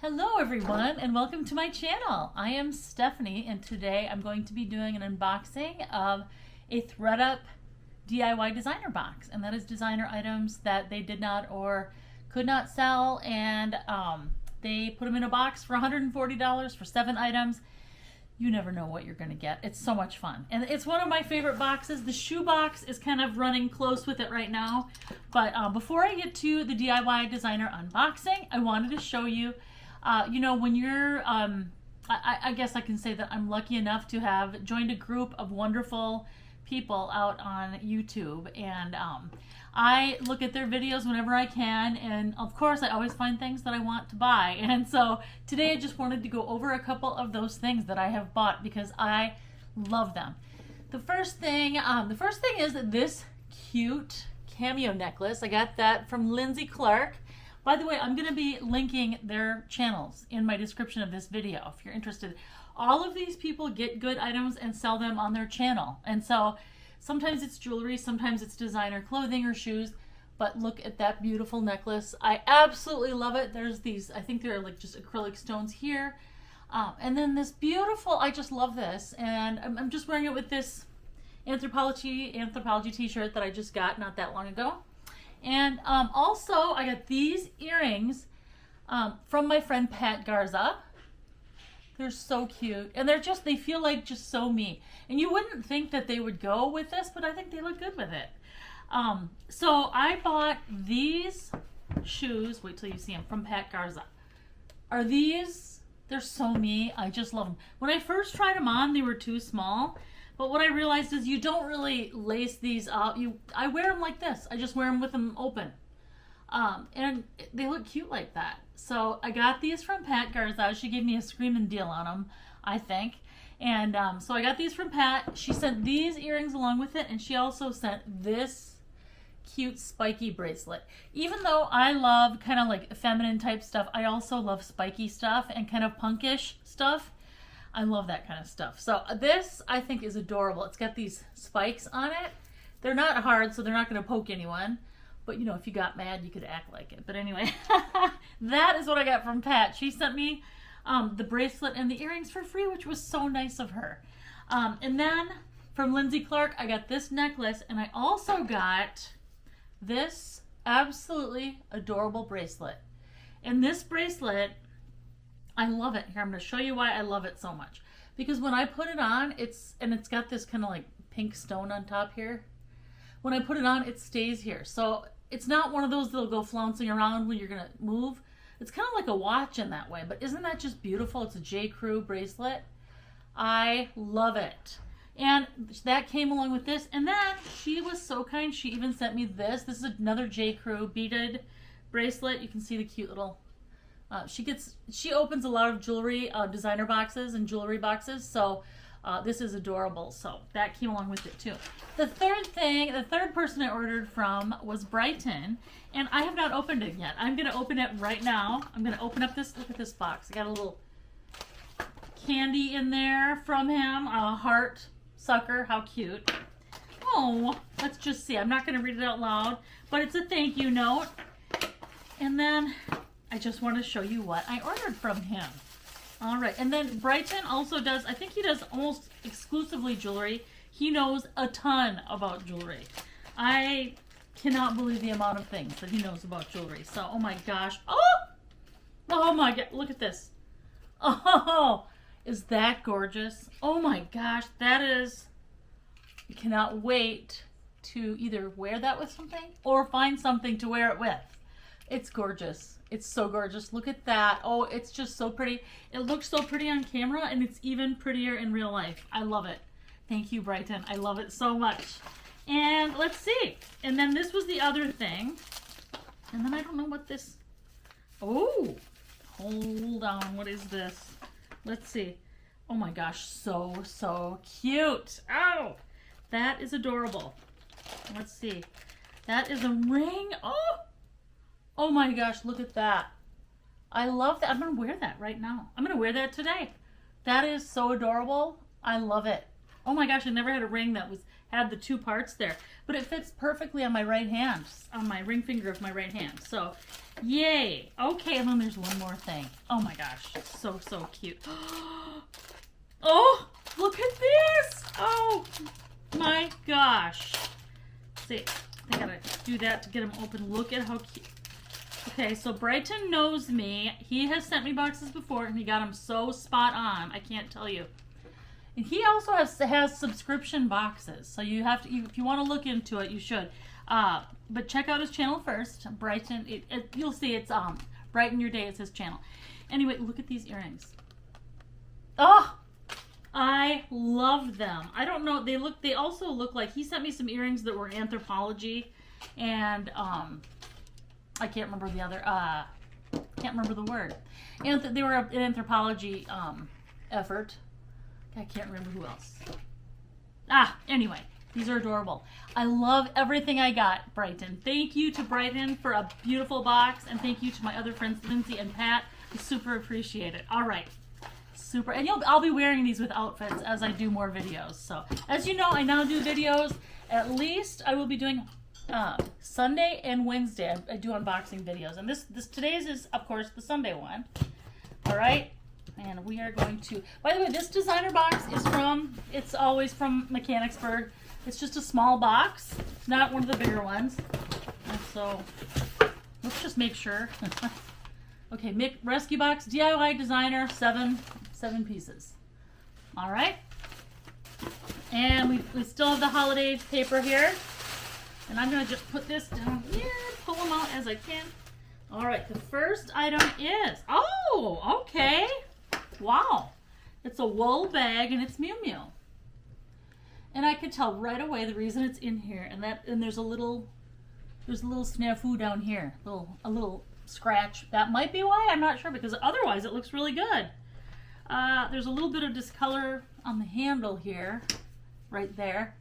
Hello everyone and welcome to my channel. I am Stephanie and today I'm going to be doing an unboxing of a ThreadUp DIY designer box, and that is designer items that they did not or could not sell, and they put them in a box for $140 for 7 items. You never know what you're going to get. It's so much fun. And it's one of my favorite boxes. The shoe box is kind of running close with it right now. But before I get to the DIY designer unboxing, I wanted to show you, when you're, I guess I can say that I'm lucky enough to have joined a group of wonderful people out on YouTube. And I look at their videos whenever I can, and of course I always find things that I want to buy. And so today I just wanted to go over a couple of those things that I have bought because I love them. The first thing is this cute cameo necklace. I got that from Lindsay Clark. By the way, I'm going to be linking their channels in my description of this video if you're interested. All of these people get good items and sell them on their channel. And so sometimes it's jewelry, sometimes it's designer clothing or shoes, but look at that beautiful necklace. I absolutely love it. There's these, I think they're like just acrylic stones here. And then this beautiful, I just love this. And I'm just wearing it with this anthropology t-shirt that I just got not that long ago. And also I got these earrings from my friend Pat Garza. They're so cute, and they feel like just so me. And you wouldn't think that they would go with this, but I think they look good with it. So I bought these shoes, wait till you see them, from Pat Garza. They're so me. I just love them. When I first tried them on, they were too small, but what I realized is you don't really lace these up. I wear them like this. I just wear them with them open. And they look cute like that. So I got these from Pat Garza. She gave me a screaming deal on them, I think. And so I got these from Pat. She sent these earrings along with it, and she also sent this cute spiky bracelet. Even though I love kind of like feminine type stuff, I also love spiky stuff and kind of punkish stuff. I love that kind of stuff. So this I think is adorable. It's got these spikes on it. They're not hard, so they're not going to poke anyone. But, if you got mad, you could act like it. But anyway, that is what I got from Pat. She sent me the bracelet and the earrings for free, which was so nice of her. And then from Lindsay Clark, I got this necklace. And I also got this absolutely adorable bracelet. And this bracelet, I love it. Here, I'm going to show you why I love it so much. Because when I put it on, it's got this kind of like pink stone on top here. When I put it on, it stays here. So it's not one of those that'll go flouncing around when you're going to move. It's kind of like a watch in that way, but isn't that just beautiful? It's a J. Crew bracelet. I love it. And that came along with this. And then she was so kind. She even sent me this. This is another J. Crew beaded bracelet. You can see the cute little, she opens a lot of jewelry, designer boxes and jewelry boxes. So this is adorable. So that came along with it too. The third person I ordered from was Brighton, and I have not opened it yet. I'm going to open it right now. I'm going to open up this, look at this box. I got a little candy in there from him, a heart sucker. How cute. Oh, let's just see. I'm not going to read it out loud, but it's a thank you note. And then I just want to show you what I ordered from him. All right, and then Brighton also does, I think he does almost exclusively jewelry. He knows a ton about jewelry. I cannot believe the amount of things that he knows about jewelry. So, oh my gosh. Oh my God, look at this. Oh, is that gorgeous? Oh my gosh, that is, I cannot wait to either wear that with something or find something to wear it with. It's gorgeous. It's so gorgeous. Look at that. Oh, it's just so pretty. It looks so pretty on camera, and it's even prettier in real life. I love it. Thank you, Brighton. I love it so much. And let's see. And then this was the other thing. And then I don't know what this... Oh, hold on. What is this? Let's see. Oh my gosh, so cute. Oh, that is adorable. Let's see. That is a ring. Oh my gosh, look at that. I love that. I'm going to wear that right now. I'm going to wear that today. That is so adorable. I love it. Oh my gosh, I never had a ring that had the two parts there. But it fits perfectly on my right hand, on my ring finger of my right hand. So, yay. Okay, and then there's one more thing. Oh my gosh, so cute. Oh, look at this. Oh my gosh. See, I gotta do that to get them open. Look at how cute. Okay, so Brighton knows me. He has sent me boxes before, and he got them so spot on. I can't tell you. And he also has subscription boxes, so you have to. If you want to look into it, you should. But check out his channel first, Brighton. You'll see it's Brighten Your Day is his channel. Anyway, look at these earrings. Oh, I love them. I don't know. They also look like he sent me some earrings that were Anthropologie, and I can't remember the other. Can't remember the word. And they were an Anthropologie effort. I can't remember who else. Anyway, these are adorable. I love everything I got, Brighton. Thank you to Brighton for a beautiful box, and thank you to my other friends, Lindsay and Pat. I super appreciate it. All right. Super. And I'll be wearing these with outfits as I do more videos. So, as you know, I now do videos. At least I will be doing Sunday and Wednesday. I do unboxing videos. And today's is, of course, the Sunday one. All right. And we are going to, by the way, this designer box is it's always from Mechanicsburg. It's just a small box, not one of the bigger ones. And so, let's just make sure. Okay, rescue box, DIY designer, seven pieces. All right. And we still have the holiday paper here. And I'm going to just put this down here, pull them out as I can. All right, the first item is, oh, okay. Wow, it's a wool bag and it's Miu Miu. And I could tell right away the reason it's in here, and there's a little snafu down here, a little scratch. That might be why, I'm not sure, because otherwise it looks really good. There's a little bit of discolor on the handle here, right there.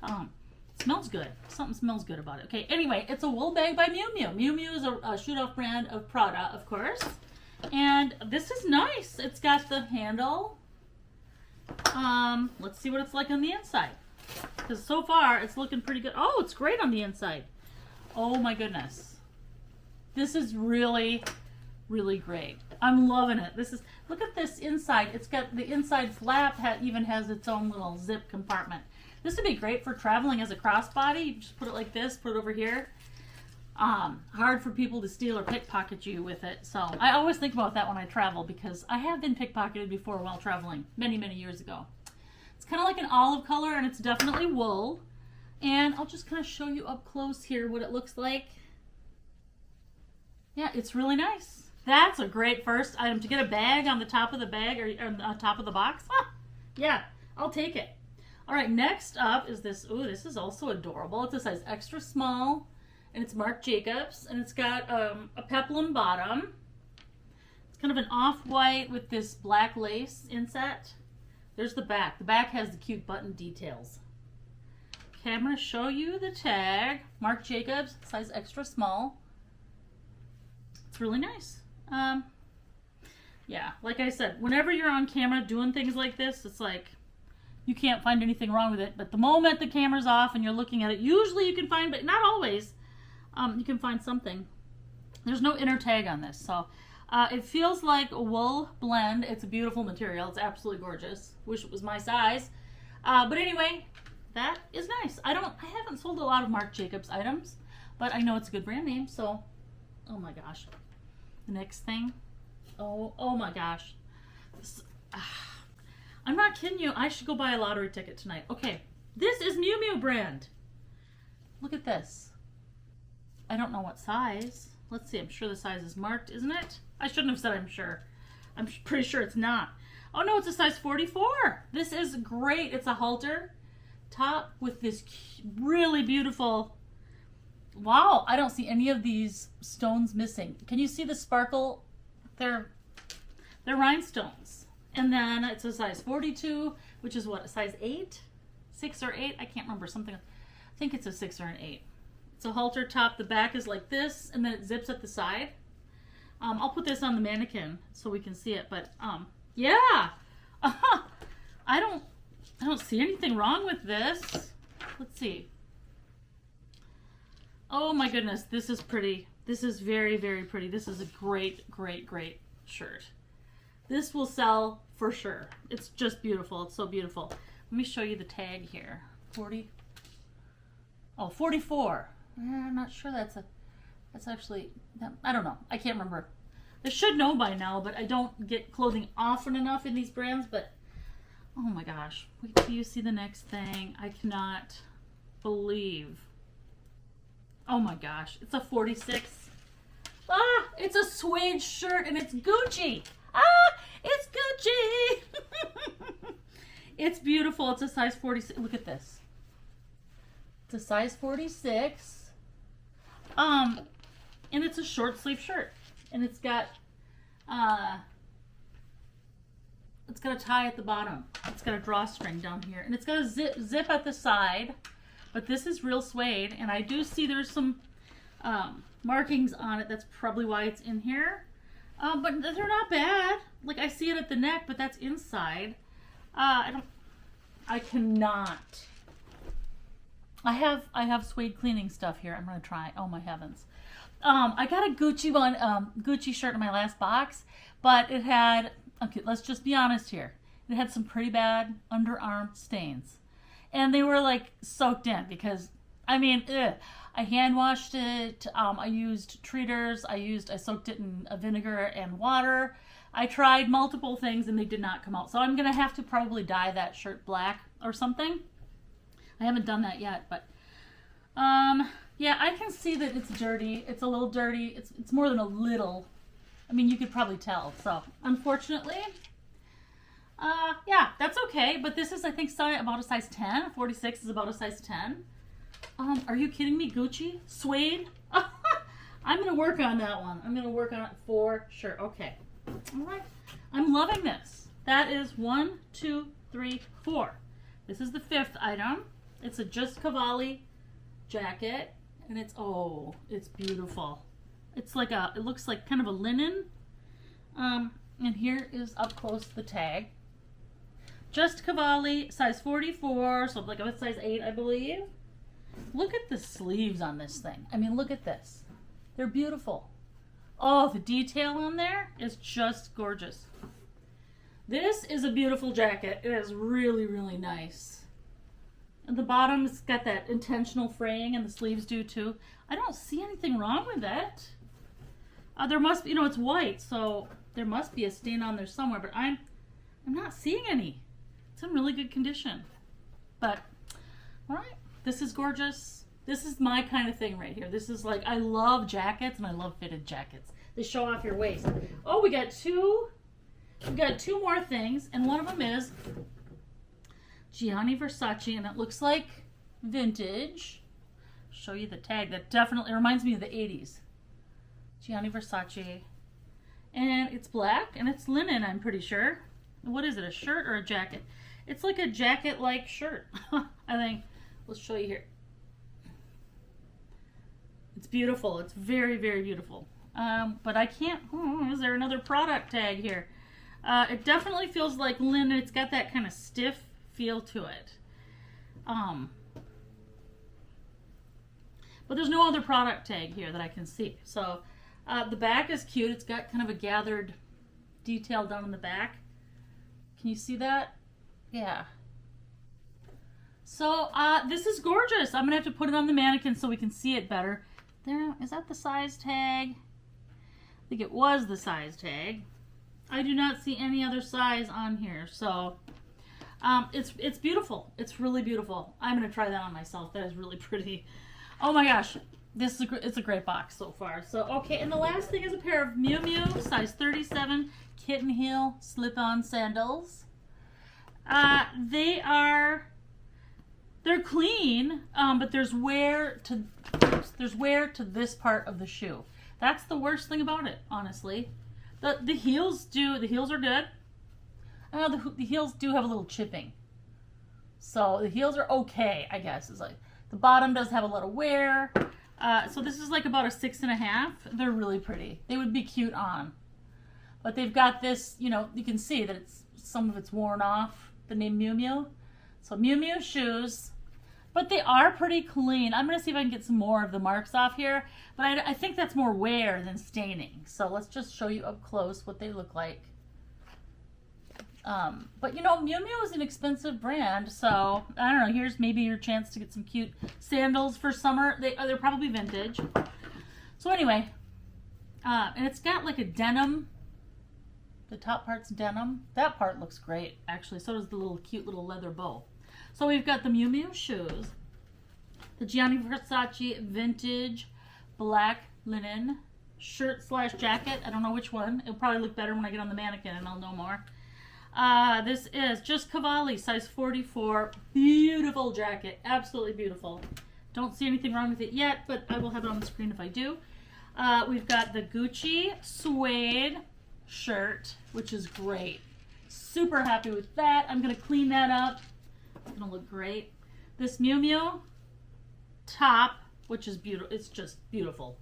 It smells good. Something smells good about it. Okay, anyway, it's a wool bag by Miu Miu. Miu Miu is a shoot-off brand of Prada, of course. And this is nice. It's got the handle. Let's see what it's like on the inside. Because so far, it's looking pretty good. Oh, it's great on the inside. Oh my goodness. This is really, really great. I'm loving it. Look at this inside. It's got the inside flap even has its own little zip compartment. This would be great for traveling as a crossbody. You just put it like this, put it over here. Hard for people to steal or pickpocket you with it. So I always think about that when I travel, because I have been pickpocketed before while traveling many, many years ago. It's kind of like an olive color, and it's definitely wool. And I'll just kind of show you up close here what it looks like. Yeah, it's really nice. That's a great first item, to get a bag on the top of the bag or on top of the box. Yeah, I'll take it. All right, next up is this. Ooh, this is also adorable. It's a size extra small. And it's Marc Jacobs, and it's got a peplum bottom. It's kind of an off-white with this black lace inset. There's the back. The back has the cute button details. Okay, I'm going to show you the tag. Marc Jacobs, size extra small. It's really nice. Yeah, like I said, whenever you're on camera doing things like this, it's like you can't find anything wrong with it. But the moment the camera's off and you're looking at it, usually you can find, but not always, you can find something. There's no inner tag on this, so it feels like a wool blend. It's a beautiful material. It's absolutely gorgeous. Wish it was my size. But anyway, that is nice. I haven't sold a lot of Marc Jacobs items, but I know it's a good brand name, so oh my gosh. The next thing. Oh my gosh. I'm not kidding you. I should go buy a lottery ticket tonight. Okay. This is Miu Miu brand. Look at this. I don't know what size. Let's see. I'm sure the size is marked, isn't it? I shouldn't have said I'm sure. I'm pretty sure it's not. Oh no, it's a size 44. This is great. It's a halter top with this really beautiful. Wow, I don't see any of these stones missing. Can you see the sparkle? They're rhinestones. And then it's a size 42, which is what, a size 8? 6 or 8? I can't remember. Something. I think it's a 6 or an 8. It's a halter top. The back is like this, and then it zips at the side. I'll put this on the mannequin so we can see it. But yeah, I don't see anything wrong with this. let's see. Oh my goodness, this is pretty. This is very, very pretty. This is a great, great, great shirt. This will sell for sure. It's just beautiful. It's so beautiful. Let me show you the tag here. 40. Oh, 44. I'm not sure that's actually, I don't know. I can't remember. I should know by now, but I don't get clothing often enough in these brands, but oh my gosh. Wait till you see the next thing. I cannot believe. Oh my gosh. It's a 46. Ah, it's a suede shirt and it's Gucci. Ah, it's Gucci. It's beautiful. It's a size 46. Look at this. It's a size 46. And it's a short sleeve shirt. And it's got a tie at the bottom. It's got a drawstring down here. And it's got a zip at the side. But this is real suede. And I do see there's some markings on it. That's probably why it's in here. But they're not bad. Like, I see it at the neck, but that's inside. I cannot. I have suede cleaning stuff here. I'm gonna try. Oh my heavens. I got a Gucci one, Gucci shirt in my last box, but it had, okay, let's just be honest here. It had some pretty bad underarm stains. And they were like soaked in because, I mean, I hand washed it. I used treaters. I soaked it in vinegar and water. I tried multiple things and they did not come out. So I'm going to have to probably dye that shirt black or something. I haven't done that yet, but yeah, I can see that it's dirty. It's a little dirty. It's more than a little. I mean, you could probably tell. So unfortunately, yeah, that's okay. But this is, I think, about a size 10. 46 is about a size 10. Are you kidding me? Gucci? Suede? I'm going to work on that one. I'm going to work on it for sure. Okay. All right. I'm loving this. That is 1, 2, 3, 4. This is the 5th item. It's a Just Cavalli jacket. And it's, oh, it's beautiful. It's like it looks like kind of a linen. And here is up close the tag. Just Cavalli, size 44, so like a size 8, I believe. Look at the sleeves on this thing. I mean, look at this. They're beautiful. Oh, the detail on there is just gorgeous. This is a beautiful jacket. It is really, really nice. And the bottom's got that intentional fraying, and the sleeves do too. I don't see anything wrong with it. There must be, you know, it's white, so there must be a stain on there somewhere, but I'm not seeing any. It's in really good condition. But, all right, this is gorgeous. This is my kind of thing right here. This is like, I love jackets and I love fitted jackets. They show off your waist. Oh, we got two more things, and one of them is Gianni Versace, and it looks like vintage. Show you the tag. That definitely reminds me of the 80s. Gianni Versace. And it's black, and it's linen, I'm pretty sure. What is it, a shirt or a jacket? It's like a jacket-like shirt, I think. Let's show you here. It's beautiful. It's very, very beautiful. But I can't, is there another product tag here? It definitely feels like linen. It's got that kind of stiff feel to it. But there's no other product tag here that I can see. So the back is cute. It's got kind of a gathered detail down in the back. Can you see that? Yeah. So this is gorgeous. I'm gonna have to put it on the mannequin so we can see it better. There, is that the size tag? I think it was the size tag. I do not see any other size on here, so it's beautiful. It's really beautiful. I'm gonna try that on myself. That is really pretty. Oh my gosh, it's a great box so far. So okay, and the last thing is a pair of Miu Miu size 37 kitten heel slip-on sandals. They're clean, but there's wear to this part of the shoe. That's the worst thing about it, honestly. The heels are good. The heels do have a little chipping. So the heels are okay, I guess. It's like the bottom does have a little wear. So this is like about a 6.5. They're really pretty. They would be cute on. But they've got this, you know, you can see that some of it's worn off, the name Miu Miu. So Miu Miu shoes. but they are pretty clean. I'm going to see if I can get some more of the marks off here, but I think that's more wear than staining. So let's just show you up close what they look like. But you know, Miu Miu is an expensive brand, so I don't know, here's maybe your chance to get some cute sandals for summer. They're probably vintage. So anyway, and it's got like a denim, the top part's denim. That part looks great, actually. So does the little cute little leather bow. So we've got the Miu Miu shoes, the Gianni Versace vintage black linen shirt slash jacket. I don't know which one. It'll probably look better when I get on the mannequin and I'll know more. This is just Cavalli, size 44. Beautiful jacket, absolutely beautiful. Don't see anything wrong with it yet, but I will have it on the screen if I do. We've got the Gucci suede shirt, which is great. Super happy with that. I'm gonna clean that up. It's gonna look great. This Miu Miu top, which is beautiful. It's just beautiful.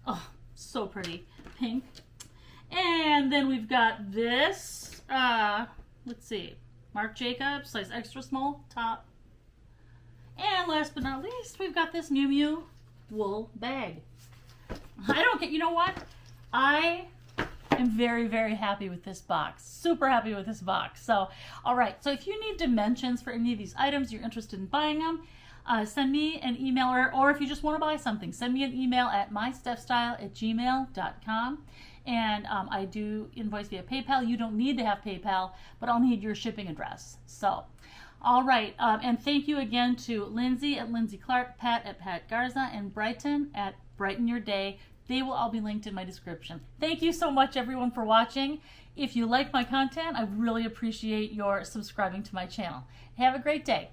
Oh, so pretty. Pink. And then we've got this, let's see, Marc Jacobs, size extra small, top. And last but not least, we've got this Miu Miu wool bag. I don't get, you know what? I am very, very happy with this box. Super happy with this box. So, all right. So if you need dimensions for any of these items, you're interested in buying them, send me an email, or if you just want to buy something, send me an email at mystefstyle@gmail.com. And I do invoice via PayPal. You don't need to have PayPal, but I'll need your shipping address. So, all right. And thank you again to Lindsay at Lindsay Clark, Pat at Pat Garza, and Brighton at Brighten Your Day. They will all be linked in my description. Thank you so much, everyone, for watching. If you like my content, I really appreciate your subscribing to my channel. Have a great day.